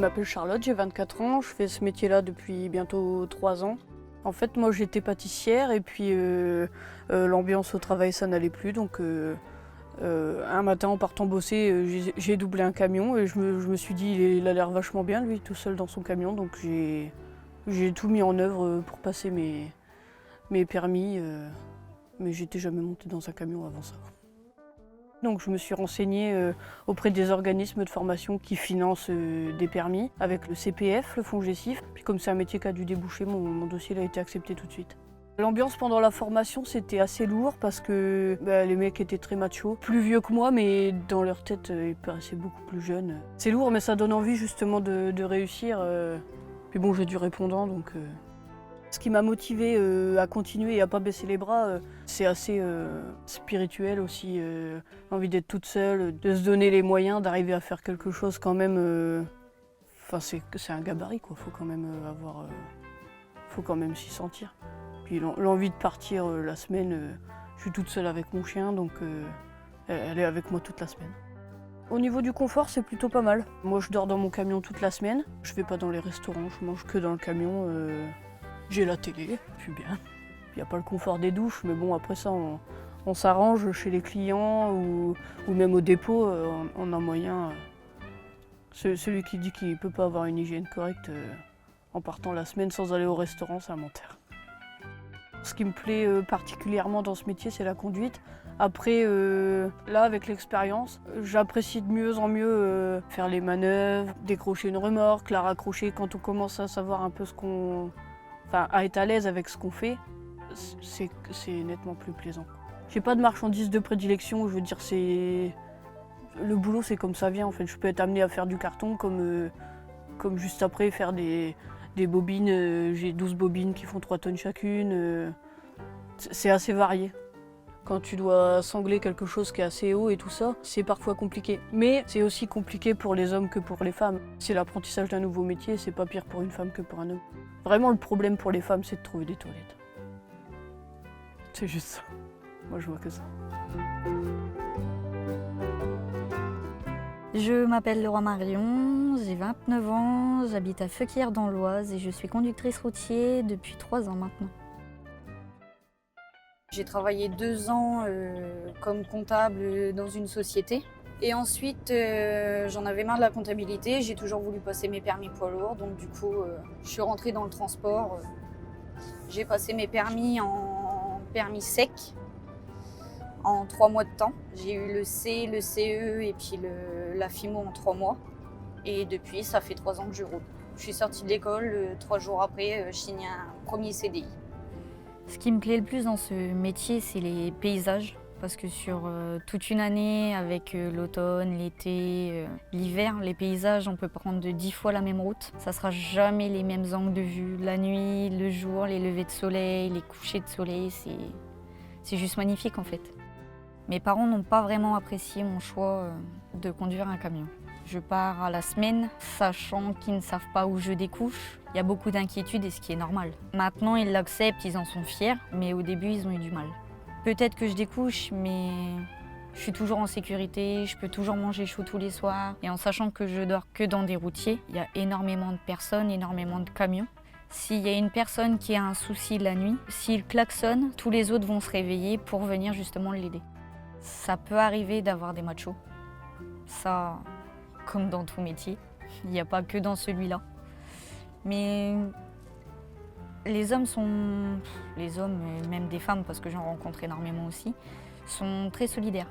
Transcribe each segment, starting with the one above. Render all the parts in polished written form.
m'appelle Charlotte, j'ai 24 ans, je fais ce métier-là depuis bientôt 3 ans. En fait, moi j'étais pâtissière et puis l'ambiance au travail ça n'allait plus. Donc un matin en partant bosser, j'ai doublé un camion et je me suis dit il a l'air vachement bien lui tout seul dans son camion. Donc j'ai tout mis en œuvre pour passer mes permis, mais j'étais jamais montée dans un camion avant ça. Donc je me suis renseignée auprès des organismes de formation qui financent des permis avec le CPF, le FONGECIF. Puis comme c'est un métier qui a dû déboucher, mon dossier a été accepté tout de suite. L'ambiance pendant la formation, c'était assez lourd parce que les mecs étaient très machos, plus vieux que moi, mais dans leur tête, ils paraissaient beaucoup plus jeunes. C'est lourd, mais ça donne envie justement de réussir. Puis bon, j'ai du répondant, donc... Ce qui m'a motivée à continuer et à pas baisser les bras, c'est assez spirituel aussi. L'envie d'être toute seule, de se donner les moyens d'arriver à faire quelque chose quand même. Enfin, c'est un gabarit quoi. Faut quand même faut quand même s'y sentir. Puis l'envie de partir la semaine, je suis toute seule avec mon chien, donc elle est avec moi toute la semaine. Au niveau du confort, c'est plutôt pas mal. Moi, je dors dans mon camion toute la semaine. Je vais pas dans les restaurants, je mange que dans le camion. J'ai la télé, je suis bien. Il n'y a pas le confort des douches, mais bon, après ça, on s'arrange chez les clients ou même au dépôt, on a moyen. Celui qui dit qu'il ne peut pas avoir une hygiène correcte en partant la semaine sans aller au restaurant, c'est un menteur. Ce qui me plaît particulièrement dans ce métier, c'est la conduite. Après, là, avec l'expérience, j'apprécie de mieux en mieux faire les manœuvres, décrocher une remorque, la raccrocher quand on commence à savoir un peu ce qu'on... Enfin, à être à l'aise avec ce qu'on fait, c'est nettement plus plaisant. J'ai pas de marchandises de prédilection, je veux dire, le boulot c'est comme ça vient en fait. Je peux être amenée à faire du carton comme juste après faire des bobines, j'ai 12 bobines qui font 3 tonnes chacune. C'est assez varié. Quand tu dois sangler quelque chose qui est assez haut et tout ça, c'est parfois compliqué. Mais c'est aussi compliqué pour les hommes que pour les femmes. C'est l'apprentissage d'un nouveau métier, c'est pas pire pour une femme que pour un homme. Vraiment, le problème pour les femmes, c'est de trouver des toilettes. C'est juste ça. Moi, je vois que ça. Je m'appelle Laura Marion, j'ai 29 ans, j'habite à Feuquières dans l'Oise et je suis conductrice routier depuis 3 ans maintenant. J'ai travaillé 2 ans comme comptable dans une société. Et ensuite, j'en avais marre de la comptabilité, j'ai toujours voulu passer mes permis poids lourds. Donc du coup, je suis rentrée dans le transport. J'ai passé mes permis en permis sec en 3 mois de temps. J'ai eu le C, le CE et puis la FIMO en 3 mois. Et depuis, ça fait 3 ans que je roule. Je suis sortie de l'école, 3 jours après, je signe un premier CDI. Ce qui me plaît le plus dans ce métier, c'est les paysages. Parce que sur toute une année, avec l'automne, l'été, l'hiver, les paysages, on peut prendre de 10 fois la même route. Ça ne sera jamais les mêmes angles de vue. La nuit, le jour, les levées de soleil, les couchers de soleil, c'est juste magnifique en fait. Mes parents n'ont pas vraiment apprécié mon choix de conduire un camion. Je pars à la semaine, sachant qu'ils ne savent pas où je découche. Il y a beaucoup d'inquiétudes et ce qui est normal. Maintenant, ils l'acceptent, ils en sont fiers, mais au début, ils ont eu du mal. Peut-être que je découche, mais je suis toujours en sécurité, je peux toujours manger chaud tous les soirs. Et en sachant que je dors que dans des routiers, il y a énormément de personnes, énormément de camions. S'il y a une personne qui a un souci la nuit, s'il klaxonne, tous les autres vont se réveiller pour venir justement l'aider. Ça peut arriver d'avoir des machos. Ça, comme dans tout métier, il n'y a pas que dans celui-là. Mais les hommes, et même des femmes, parce que j'en rencontre énormément aussi, sont très solidaires.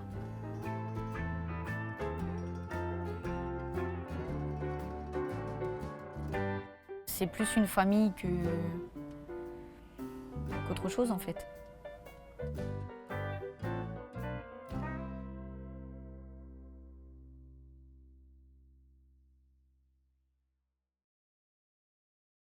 C'est plus une famille qu'autre chose en fait.